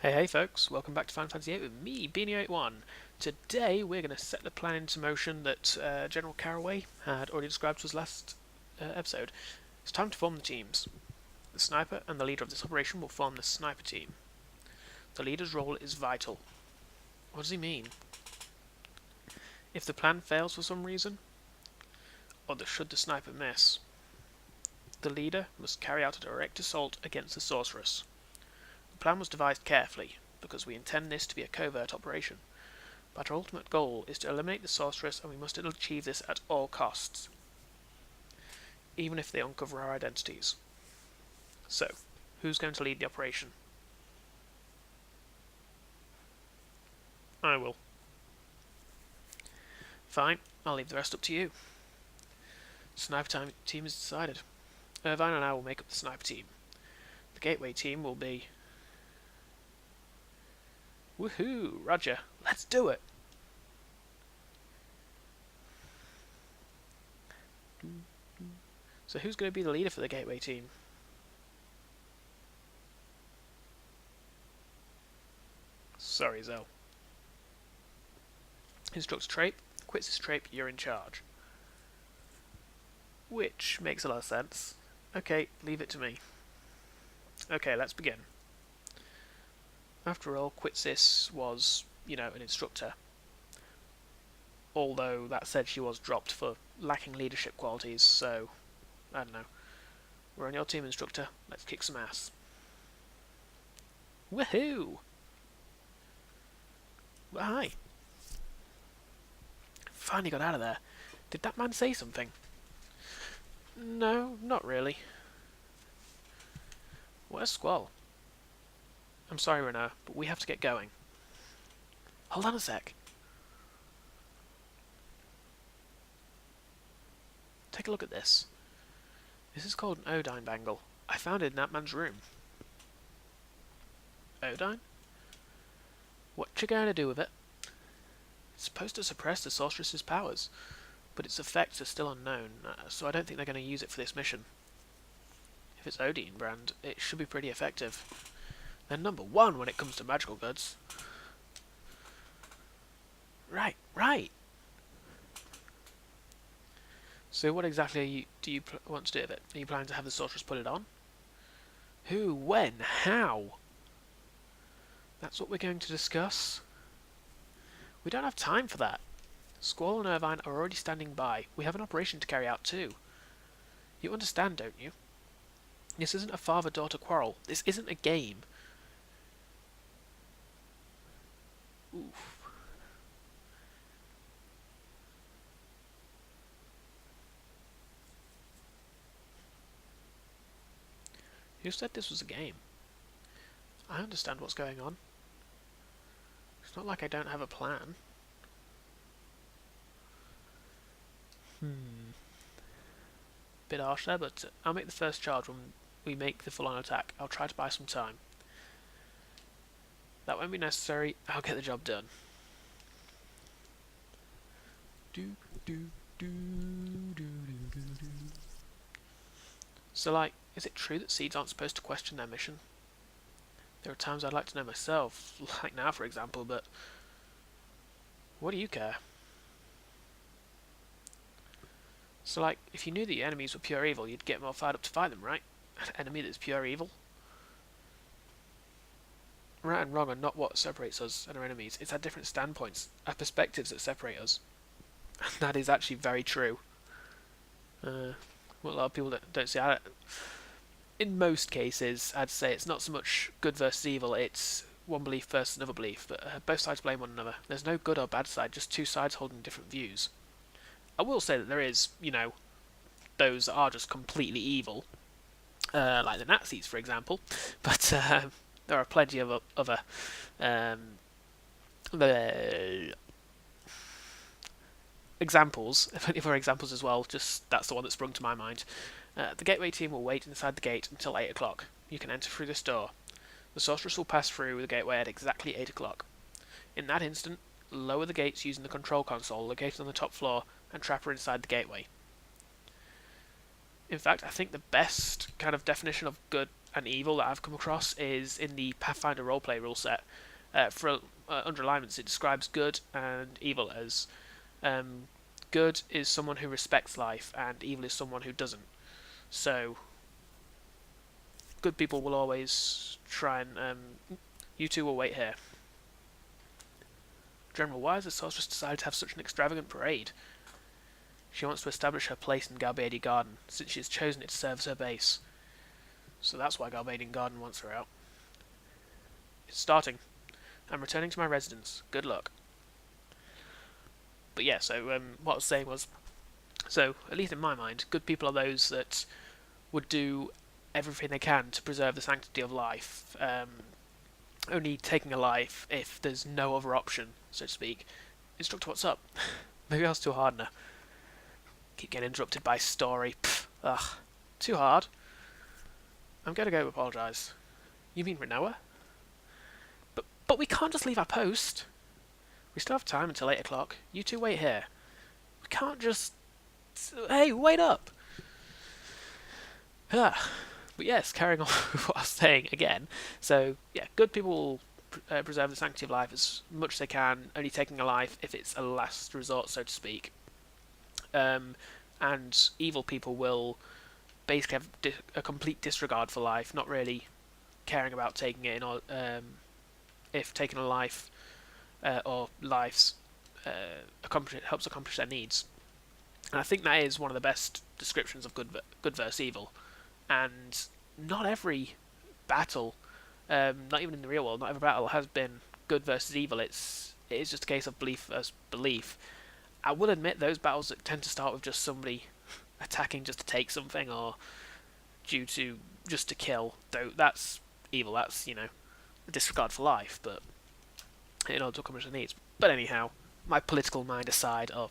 Hey folks, welcome back to Fantasy VIII with me, Beanie81. Today we're going to set the plan into motion that General Caraway had already described to us last episode. It's time to form the teams. The sniper and the leader of this operation will form the sniper team. The leader's role is vital. What does he mean? If the plan fails for some reason, or should the sniper miss, the leader must carry out a direct assault against the sorceress. The plan was devised carefully, because we intend this to be a covert operation, but our ultimate goal is to eliminate the sorceress, and we must achieve this at all costs, even if they uncover our identities. So, who's going to lead the operation? I will. Fine, I'll leave the rest up to you. Sniper team is decided. Irvine and I will make up the sniper team. The gateway team will be... Woohoo! Roger, let's do it! So who's going to be the leader for the gateway team? Sorry, Zell. Instructs Trape. Quits his Trape, you're in charge. Which makes a lot of sense. Okay, leave it to me. Okay, let's begin. After all, Quitsis was, an instructor. Although, that said, she was dropped for lacking leadership qualities, so... I don't know. We're on your team, instructor. Let's kick some ass. Woohoo! Well, hi. Finally got out of there. Did that man say something? No, not really. Where's Squall? I'm sorry, Rinoa, but we have to get going. Hold on a sec. Take a look at this. This is called an Odine bangle. I found it in that man's room. Odine? What you going to do with it? It's supposed to suppress the sorceress's powers, but its effects are still unknown, so I don't think they're going to use it for this mission. If it's Odine brand, it should be pretty effective. They're number one when it comes to magical goods. Right. So what exactly do you want to do with it? Are you planning to have the sorceress put it on? Who, when, how? That's what we're going to discuss. We don't have time for that. Squall and Irvine are already standing by. We have an operation to carry out too. You understand, don't you? This isn't a father-daughter quarrel. This isn't a game. Oof. Who said this was a game? I understand what's going on. It's not like I don't have a plan. Bit harsh there, but I'll make the first charge when we make the full-on attack. I'll try to buy some time. That won't be necessary. I'll get the job done. So, is it true that seeds aren't supposed to question their mission? There are times I'd like to know myself, like now for example, but what do you care? So, if you knew that your enemies were pure evil, you'd get more fired up to fight them, right? An enemy that's pure evil? Right and wrong are not what separates us and our enemies. It's our different standpoints, our perspectives that separate us. And that is actually very true. What a lot of people don't see. In most cases, I'd say it's not so much good versus evil, it's one belief versus another belief, but both sides blame one another. There's no good or bad side, just two sides holding different views. I will say that there is, those that are just completely evil, like the Nazis, for example, but there are plenty of other examples, plenty of other examples as well, just that's the one that sprung to my mind. The gateway team will wait inside the gate until 8 o'clock. You can enter through this door. The sorceress will pass through the gateway at exactly 8 o'clock. In that instant, lower the gates using the control console located on the top floor and trap her inside the gateway. In fact, I think the best kind of definition of good an evil that I've come across is in the Pathfinder roleplay rule set. For under alignments, it describes good and evil as good is someone who respects life, and evil is someone who doesn't. So, good people will always try and. You two will wait here. General, why has the sorceress decided to have such an extravagant parade? She wants to establish her place in Galbadia Garden, since she has chosen it to serve as her base. So that's why Galbadian Garden wants her out. It's starting. I'm returning to my residence. Good luck. But yeah, so what I was saying was, so at least in my mind, good people are those that would do everything they can to preserve the sanctity of life, only taking a life if there's no other option, so to speak. Instructor, what's up? Maybe I was too hard now. Keep getting interrupted by story. Pfft, ugh. Too hard. I'm going to go apologise. You mean Rinoa? But we can't just leave our post. We still have time until 8 o'clock. You two wait here. We can't just... Hey, wait up! But yes, carrying on with what I was saying again. So, yeah, good people will preserve the sanctity of life as much as they can, only taking a life if it's a last resort, so to speak. And evil people will basically have a complete disregard for life, not really caring about taking it in, or if taking a life or lives helps accomplish their needs. And I think that is one of the best descriptions of good versus evil. And not every battle, not even in the real world, not every battle has been good versus evil. It is just a case of belief versus belief. I will admit those battles that tend to start with just somebody attacking just to take something, or due to just to kill, though that's evil. That's, a disregard for life, but in order to accomplish their needs. But anyhow, my political mind aside, or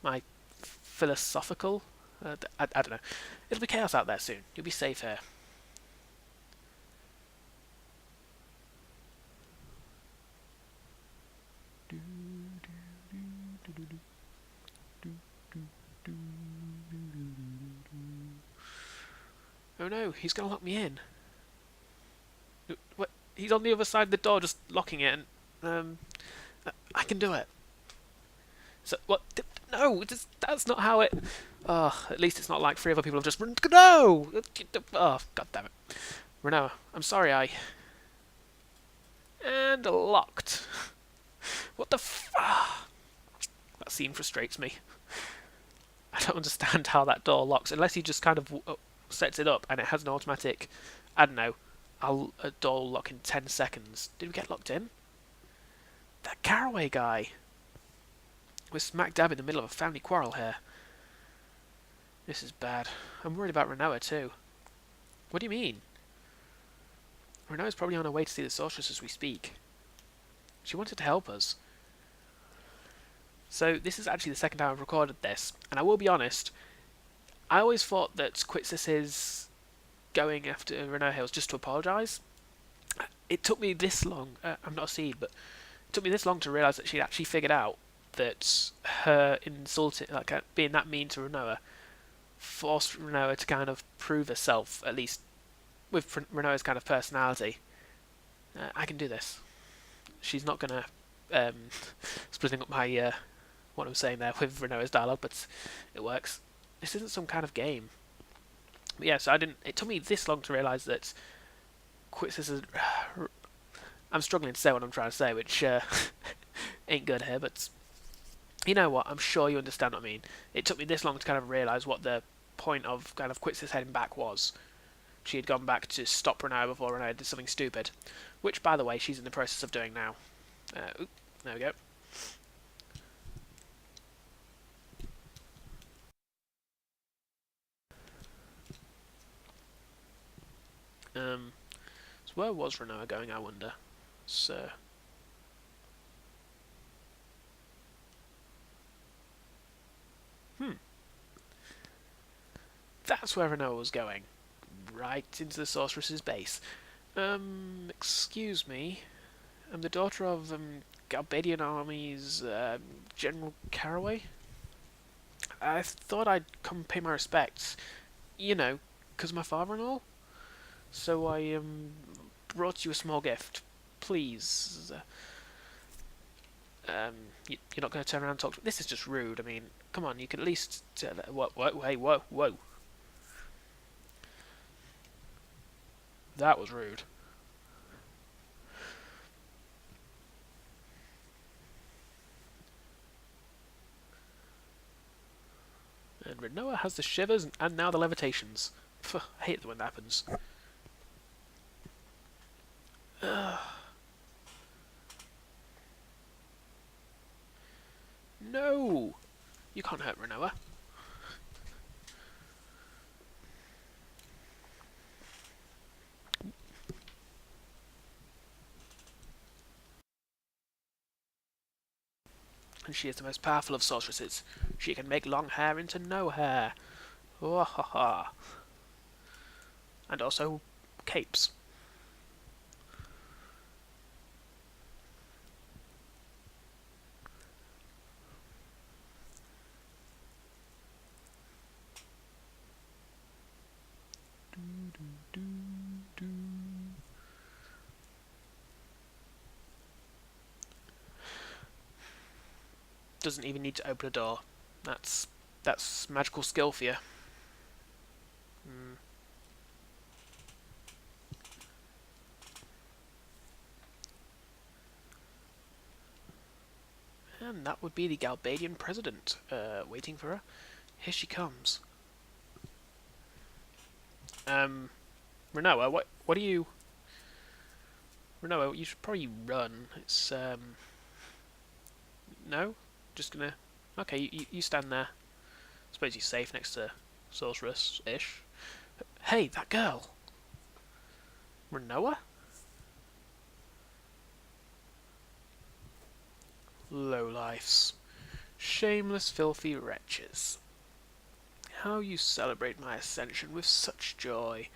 my philosophical, I don't know. It'll be chaos out there soon. You'll be safe here. Oh no, he's going to lock me in. What? He's on the other side of the door, just locking it, and I can do it. So what? No, that's not how it. Oh, at least it's not like 3 other people have just run. No! Oh, god damn it, Rinoa, I'm sorry. And locked. What the That scene frustrates me. I don't understand how that door locks unless he just kind of sets it up and it has an automatic. I don't know. A door will lock in 10 seconds. Did we get locked in? That Caraway guy. We're smack dab in the middle of a family quarrel here. This is bad. I'm worried about Rinoa too. What do you mean? Rinoa's probably on her way to see the sorceress as we speak. She wanted to help us. So this is actually the second time I've recorded this, and I will be honest, I always thought that Quitsis' going after Rinoa Hills just to apologise. It took me this long, I'm not a seed, but it took me this long to realise that she'd actually figured out that her insulting, being that mean to Rinoa, forced Rinoa to kind of prove herself, at least with Rinoa's kind of personality. I can do this. She's not going to splitting up my what I'm saying there with Rinoa's dialogue, but it works. This isn't some kind of game. But yeah, so it took me this long to realise that Quitsis is... I'm struggling to say what I'm trying to say, which ain't good here, but you know what, I'm sure you understand what I mean. It took me this long to kind of realise what the point of kind of Quitsis heading back was. She had gone back to stop Rinoa before Rinoa did something stupid, which, by the way, she's in the process of doing now. There we go. So where was Rinoa going, I wonder? So... That's where Rinoa was going. Right into the sorceress's base. Excuse me. I'm the daughter of, Galbadian Army's, General Caraway? I thought I'd come pay my respects. You know, 'cause of my father and all? So I brought you a small gift. Please. You're not going to turn around and talk to me? This is just rude. I mean, come on, you could at least... hey, whoa. That was rude. And Rinoa has the shivers and now the levitations. Phew, I hate it when that happens. No! You can't hurt Rinoa. And she is the most powerful of sorceresses. She can make long hair into no hair. Oh, ha, ha. And also capes. Doesn't even need to open a door. That's magical skill for you. And that would be the Galbadian president, waiting for her. Here she comes. Rinoa, what are you... Rinoa, you should probably run. It's, no? Just gonna... Okay, you stand there. Suppose you're safe next to sorceress-ish. Hey, that girl! Rinoa? Lowlifes. Shameless, filthy wretches. How you celebrate my ascension with such joy,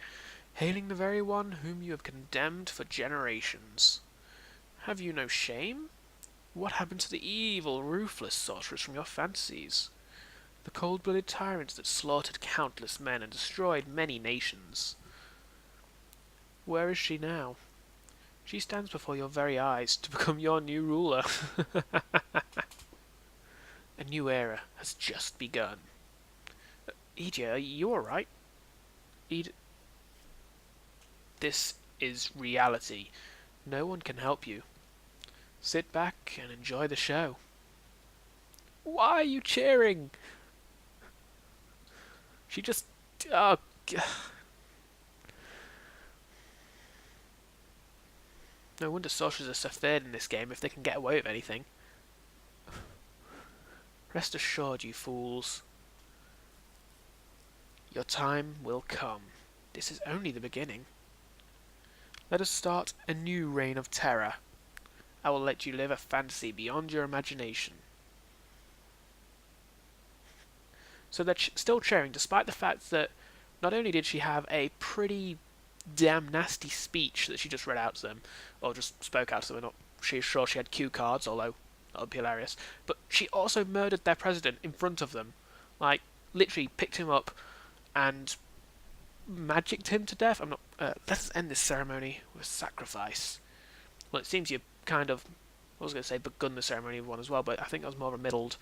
hailing the very one whom you have condemned for generations. Have you no shame? What happened to the evil, ruthless sorceress from your fantasies? The cold-blooded tyrants that slaughtered countless men and destroyed many nations. Where is she now? She stands before your very eyes to become your new ruler. A new era has just begun. Edia, are you alright? This is reality. No one can help you. Sit back and enjoy the show. Why are you cheering? She just... Oh... No wonder sorcerers are so feared in this game if they can get away with anything. Rest assured, you fools. Your time will come. This is only the beginning. Let us start a new reign of terror. I will let you live a fantasy beyond your imagination. So they're still cheering, despite the fact that not only did she have a pretty damn nasty speech that she just read out to them, or just spoke out to them, not sure she had cue cards, although that would be hilarious, but she also murdered their president in front of them. Like, literally picked him up and magicked him to death. Let's end this ceremony with sacrifice. Well, it seems you've kind of, I was going to say begun the ceremony with one as well, but I think that was more of a middled.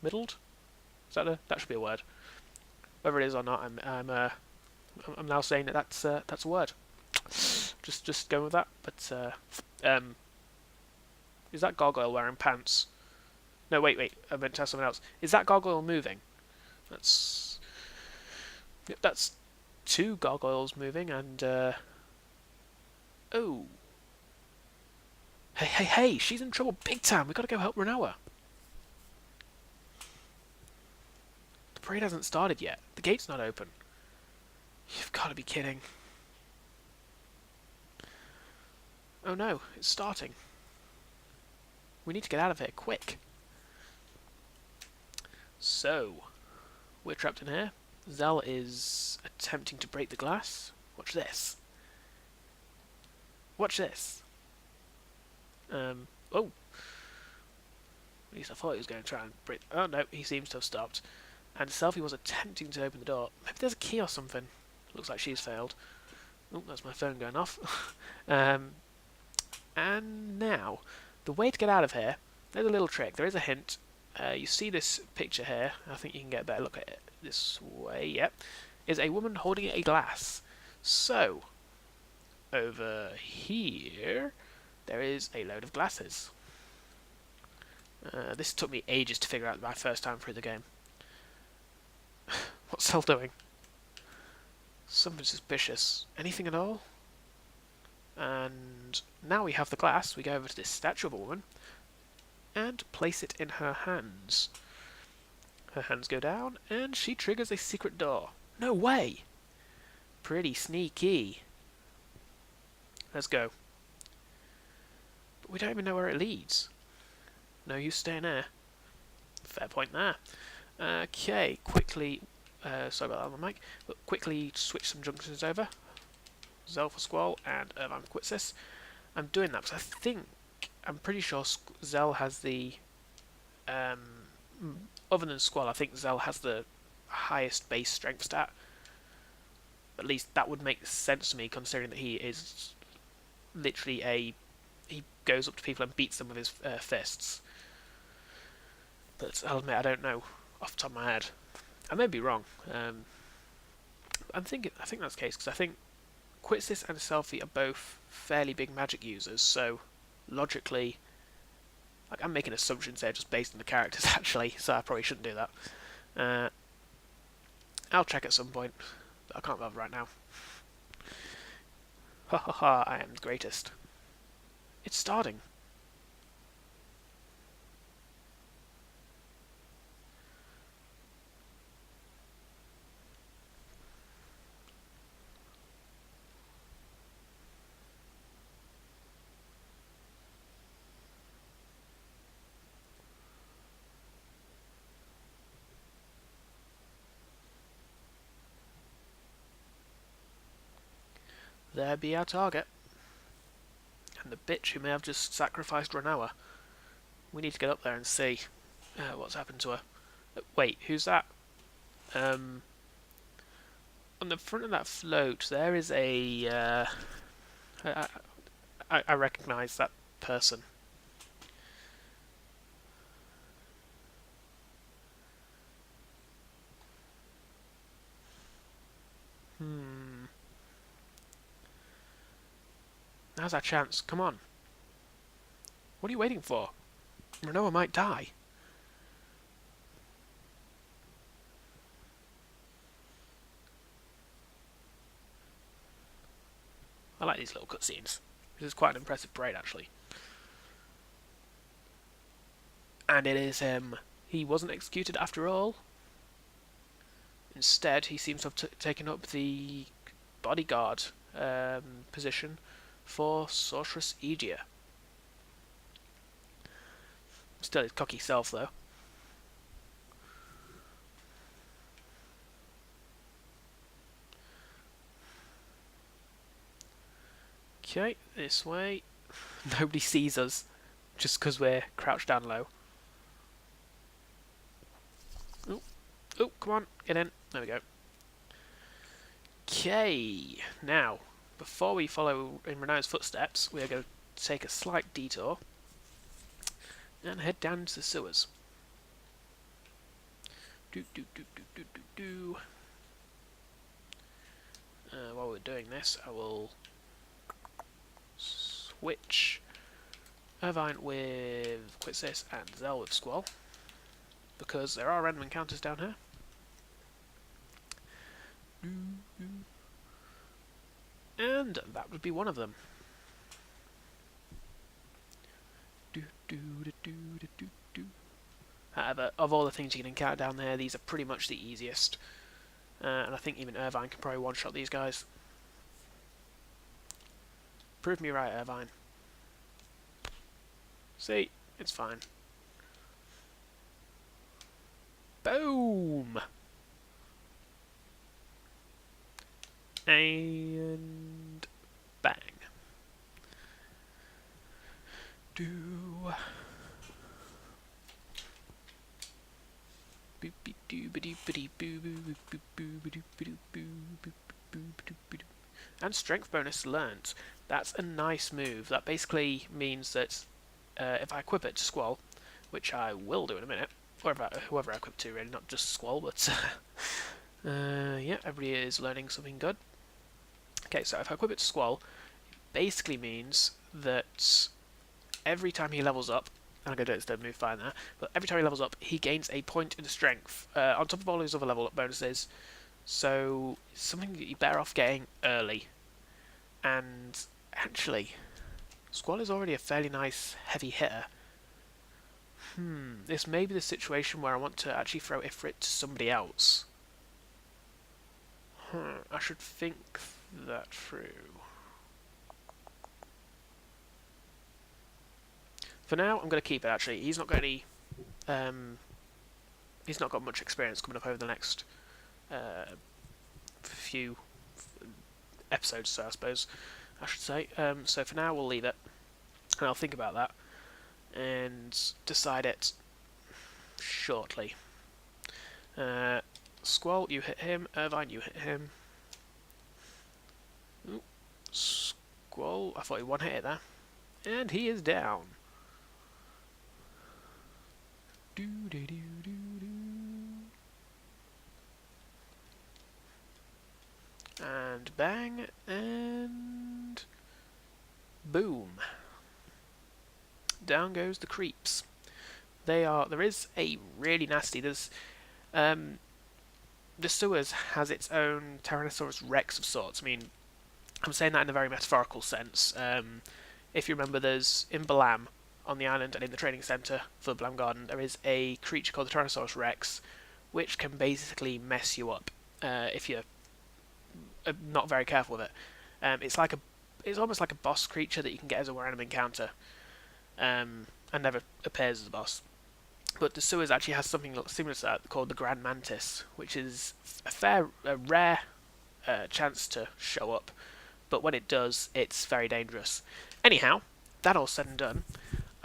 Middled? That should be a word. Whether it is or not, I'm now saying that's a word. Just going with that. But is that gargoyle wearing pants? No, wait. I meant to ask something else. Is that gargoyle moving? That's two gargoyles moving, and oh, hey! She's in trouble big time. We gotta go help Rinoa. The parade hasn't started yet. The gate's not open. You've got to be kidding. Oh no, it's starting. We need to get out of here, quick. So, we're trapped in here. Zell is attempting to break the glass. Watch this. Watch this. Oh. At least I thought he was going to try and break... Oh no, he seems to have stopped. And Selfie was attempting to open the door. Maybe there's a key or something. Looks like she's failed. Oh, that's my phone going off. And now, the way to get out of here, there's a little trick. There is a hint. You see this picture here. I think you can get a better look at it this way. Yep. Is a woman holding a glass. So, over here, there is a load of glasses. This took me ages to figure out my first time through the game. What's Cell doing? Something suspicious. Anything at all? And now we have the glass. We go over to this statue of a woman and place it in her hands. Her hands go down and she triggers a secret door. No way! Pretty sneaky. Let's go. But we don't even know where it leads. No use staying there. Fair point there. Okay, quickly... sorry about that on the mic. But quickly switch some junctions over. Zell for Squall and Irvine for Quitsis. I'm doing that because I'm pretty sure Zell has the... other than Squall, I think Zell has the highest base strength stat. At least that would make sense to me, considering that he is literally he goes up to people and beats them with his fists. But I'll admit I don't know off the top of my head. I may be wrong. I think that's the case because I think Quitsis and Selfie are both fairly big magic users. So logically, like, I'm making assumptions there just based on the characters actually. So I probably shouldn't do that. I'll check at some point. But I can't bother right now. Ha ha ha! I am the greatest. It's starting. There be our target. And the bitch who may have just sacrificed Rinoa. We need to get up there and see what's happened to her. Wait, who's that? On the front of that float, there is a... I recognise that person. Now's our chance. Come on. What are you waiting for? Rinoa might die. I like these little cutscenes. This is quite an impressive parade, actually. And it is him. He wasn't executed after all. Instead, he seems to have taken up the bodyguard position for sorceress Aegia. Still his cocky self, though. Okay, this way. Nobody sees us, just because we're crouched down low. Oh, come on, get in. There we go. Okay, now, before we follow in Rinoa's footsteps, we are going to take a slight detour and head down into the sewers. While we're doing this, I will switch Irvine with Quitsis and Zell with Squall, because there are random encounters down here. And that would be one of them. However, of all the things you can encounter down there, these are pretty much the easiest. And I think even Irvine can probably one-shot these guys. Prove me right, Irvine. See, it's fine. Boom! And bang. And strength bonus learnt. That's a nice move. That basically means that if I equip it to Squall, which I will do in a minute, or whoever I equip to, really, not just Squall, but yeah, everybody is learning something good. Okay, so if I equip it to Squall, it basically means that every time he levels up, and I'm going to do it instead of move fine there, but every time he levels up, he gains a point in strength, on top of all his other level up bonuses, so it's something that you're better off getting early. And actually, Squall is already a fairly nice heavy hitter. This may be the situation where I want to actually throw Ifrit to somebody else. I should think that through. For now, I'm going to keep it. Actually, he's not got any. He's not got much experience coming up over the next few episodes, so I suppose I should say. So for now, we'll leave it, and I'll think about that and decide it shortly. Squall, you hit him. Irvine, you hit him. Ooh. Squall, I thought he one hit it there, and he is down. And bang, and boom. Down goes the creeps. There is a really nasty, the sewers has its own Tyrannosaurus Rex of sorts. I mean, I'm saying that in a very metaphorical sense. If you remember, there's in Balam, on the island and in the training centre for the Balam Garden, there is a creature called the Tyrannosaurus Rex, which can basically mess you up if you're not very careful with it. It's almost like a boss creature that you can get as a random encounter, and never appears as a boss. But the sewers actually has something similar to that called the Grand Mantis, which is a rare chance to show up, but when it does, it's very dangerous. Anyhow, that all said and done,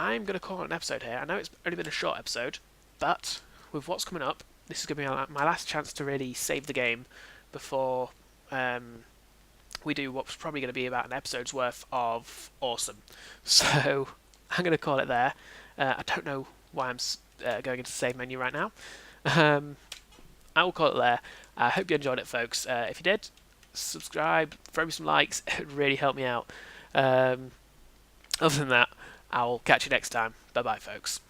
I'm going to call it an episode here. I know it's only been a short episode, but with what's coming up, this is going to be my last chance to really save the game before we do what's probably going to be about an episode's worth of awesome. So I'm going to call it there. I don't know why I'm going into the save menu right now. I will call it there. I hope you enjoyed it, folks. If you did, subscribe, throw me some likes. It would really help me out. Other than that, I'll catch you next time. Bye-bye, folks.